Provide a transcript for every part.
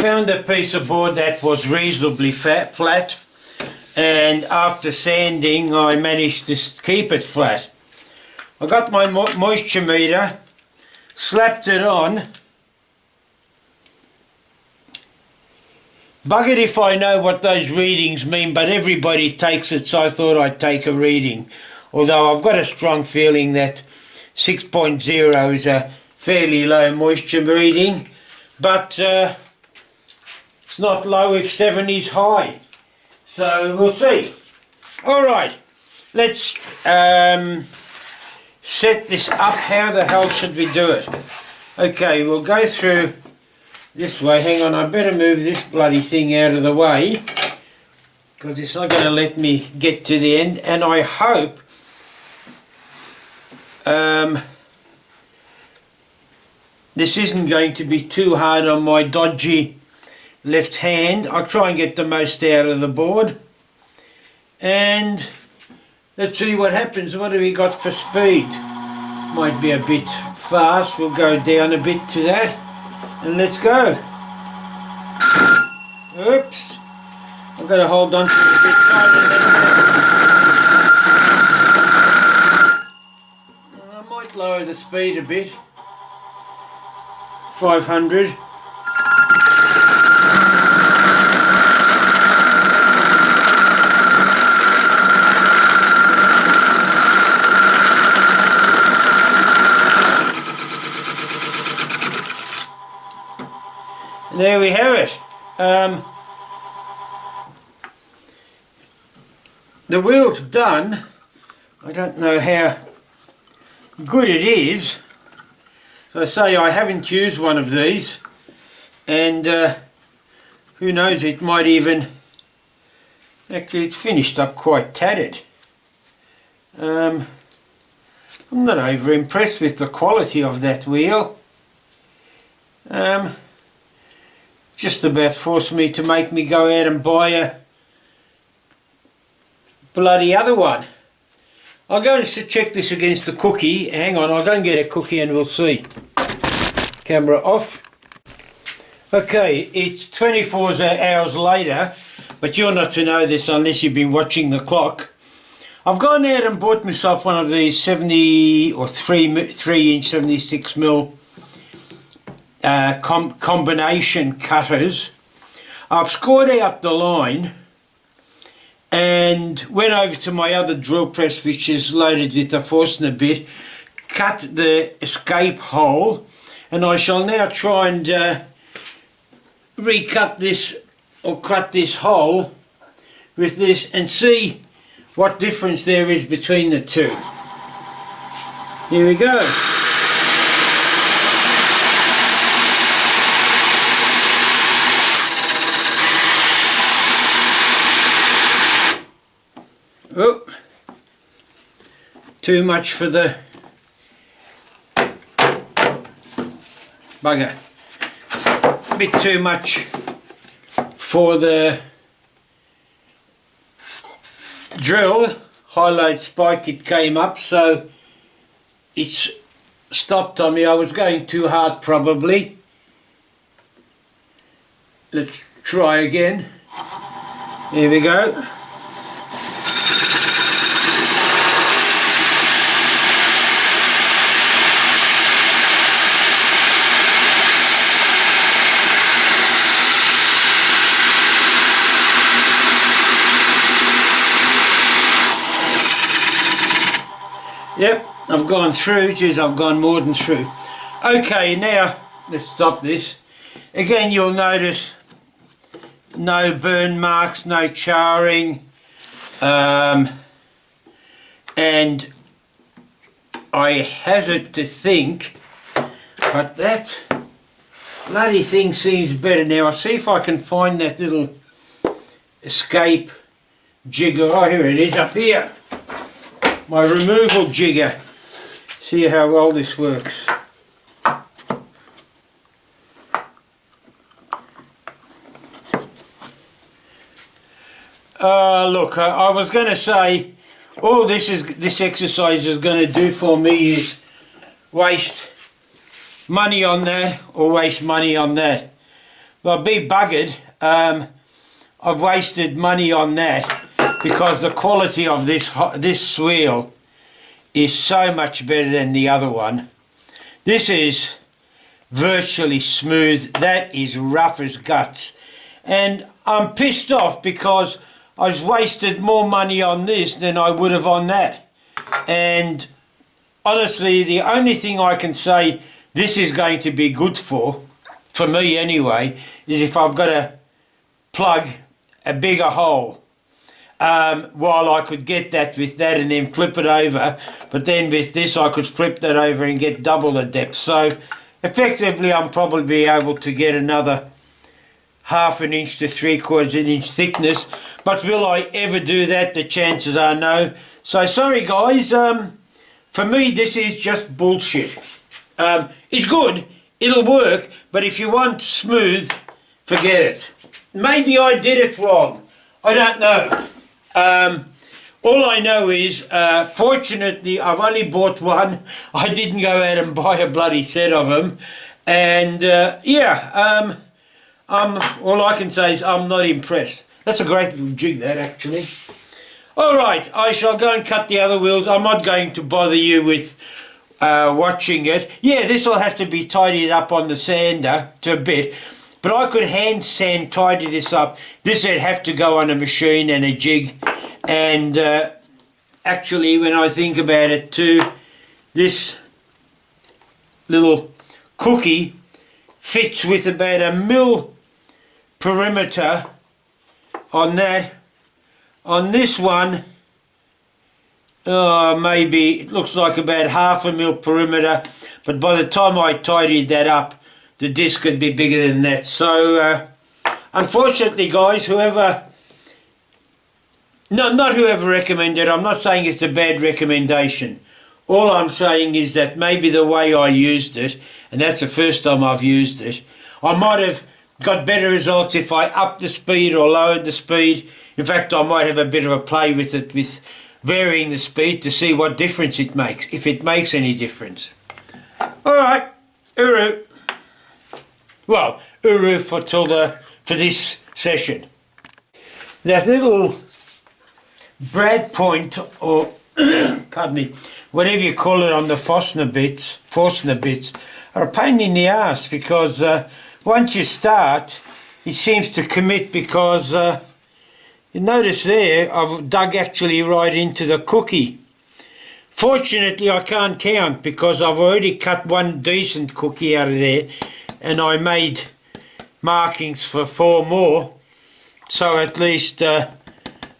found a piece of board that was reasonably flat, and after sanding I managed to keep it flat. I got my moisture meter, slapped it on. Buggered if I know what those readings mean, but everybody takes it, so I thought I'd take a reading. Although I've got a strong feeling that 6.0 is a fairly low moisture reading, but it's not low if 7 is high. So we'll see. Alright, let's set this up. How the hell should we do it? Okay, we'll go through this way. Hang on, I better move this bloody thing out of the way, because it's not going to let me get to the end, and I hope this isn't going to be too hard on my dodgy left hand. I'll try and get the most out of the board, and let's see what happens. What have we got for speed? Might be a bit fast. We'll go down a bit to that, and let's go. Oops, I've got to hold on to it a bit tighter than that. I might lower the speed a bit. 500. There we have it. The wheel's done. I don't know how good it is. So I say I haven't used one of these, and who knows, it might even, actually it's finished up quite tattered. I'm not over impressed with the quality of that wheel. Just about forced me to make me go out and buy a bloody other one. I'll go and check this against the cookie. Hang on, I'll go and get a cookie and we'll see. Camera off. Okay, it's 24 hours later, but you're not to know this unless you've been watching the clock. I've gone out and bought myself one of these 70 or 3 inch 76mm combination cutters. I've scored out the line and went over to my other drill press, which is loaded with a Forstner bit, cut the escape hole, and I shall now try and recut this, or cut this hole with this, and see what difference there is between the two. Here we go. Oh, too much for the bugger. A bit too much for the drill. High load spike, it came up, so it's stopped on me. I was going too hard probably. Let's try again. There we go. Yep, I've gone through. Geez, I've gone more than through. Okay, now let's stop this. Again, you'll notice no burn marks, no charring, and I hazard to think, but that bloody thing seems better now. I'll see if I can find that little escape jigger. Oh, here it is, up here. My removal jigger. See how well this works. Look, I was going to say, all this exercise is going to do for me is waste money on that or waste money on that. well, be buggered. I've wasted money on that because the quality of this wheel is so much better than the other one. This is virtually smooth. That is rough as guts. And I'm pissed off because I've wasted more money on this than I would have on that. And honestly, the only thing I can say this is going to be good for me anyway, is if I've got to plug a bigger hole. While I could get that with that and then flip it over, but then with this I could flip that over and get double the depth. So effectively I'm probably able to get another 1/2 inch to 3/4 inch thickness, but will I ever do that? The chances are no. So sorry guys, for me this is just bullshit. It's good, it'll work, but if you want smooth, forget it. Maybe I did it wrong, I don't know. All I know is, fortunately, I've only bought one. I didn't go out and buy a bloody set of them. And, yeah, all I can say is I'm not impressed. That's a great little jig, that, actually. All right, I shall go and cut the other wheels. I'm not going to bother you with watching it. Yeah, this will have to be tidied up on the sander to a bit. But I could hand sand tidy this up. This would have to go on a machine and a jig. And actually, when I think about it too, this little cookie fits with about 1 mil perimeter on that. On this one, maybe it looks like about 1/2 mil perimeter. But by the time I tidied that up, the disc would be bigger than that. So unfortunately guys, whoever, no, not whoever recommended, I'm not saying it's a bad recommendation. All I'm saying is that maybe the way I used it, and that's the first time I've used it, I might have got better results if I upped the speed or lowered the speed. In fact, I might have a bit of a play with it, with varying the speed to see what difference it makes, if it makes any difference. Alright, uru. Well, uru for this session. That little brad point, or pardon me, whatever you call it on the Forstner bits, are a pain in the ass because once you start, it seems to commit because you notice there I've dug actually right into the cookie. Fortunately, I can't count because I've already cut one decent cookie out of there. And I made markings for 4 more, so at least I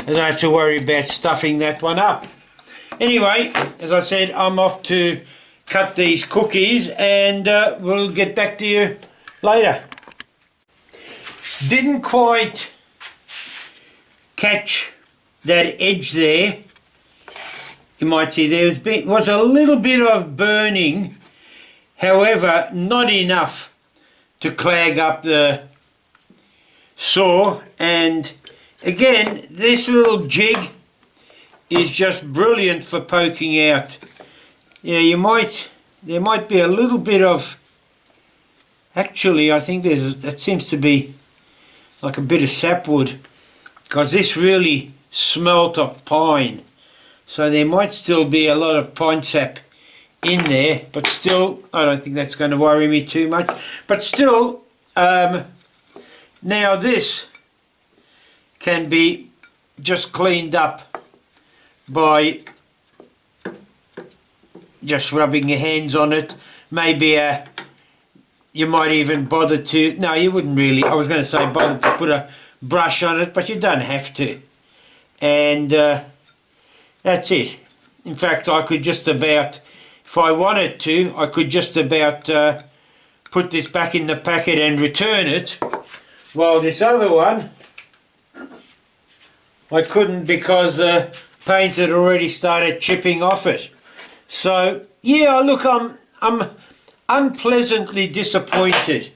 don't have to worry about stuffing that one up. Anyway, as I said, I'm off to cut these cookies and we'll get back to you later. Didn't quite catch that edge there. You might see there was a little bit of burning, however, not enough to clag up the saw. And again, this little jig is just brilliant for poking out. Yeah, there might be a little bit of, actually I think that seems to be like a bit of sapwood, because this really smelt of pine, so there might still be a lot of pine sap in there, but still I don't think that's going to worry me too much. But still, now this can be just cleaned up by just rubbing your hands on it. Maybe you might even bother to, no, you wouldn't really, I was going to say bother to put a brush on it, but you don't have to. And that's it. In fact, I could just about, if I wanted to, I could just about put this back in the packet and return it, while this other one I couldn't because the paint had already started chipping off it. So yeah, look, I'm unpleasantly disappointed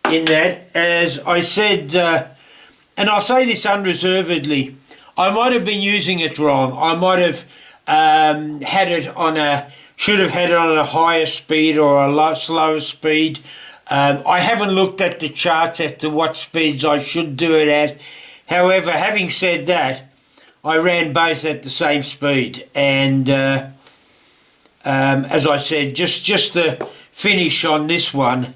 in that. As I said, and I'll say this unreservedly, I might have been using it wrong. I might have should have had it on a higher speed or a slower speed. I haven't looked at the charts as to what speeds I should do it at. However, having said that, I ran both at the same speed, and as I said, just the finish on this one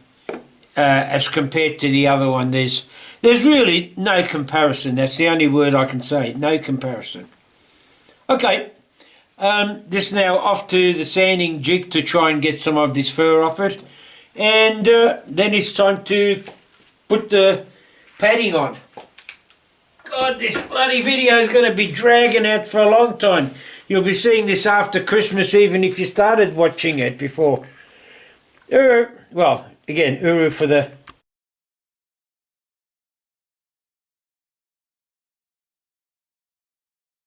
as compared to the other one, there's really no comparison. That's the only word I can say, no comparison. Okay, this now off to the sanding jig to try and get some of this fur off it, and then it's time to put the padding on. God, this bloody video is going to be dragging out for a long time. You'll be seeing this after Christmas, even if you started watching it before. Well, again, Uru for the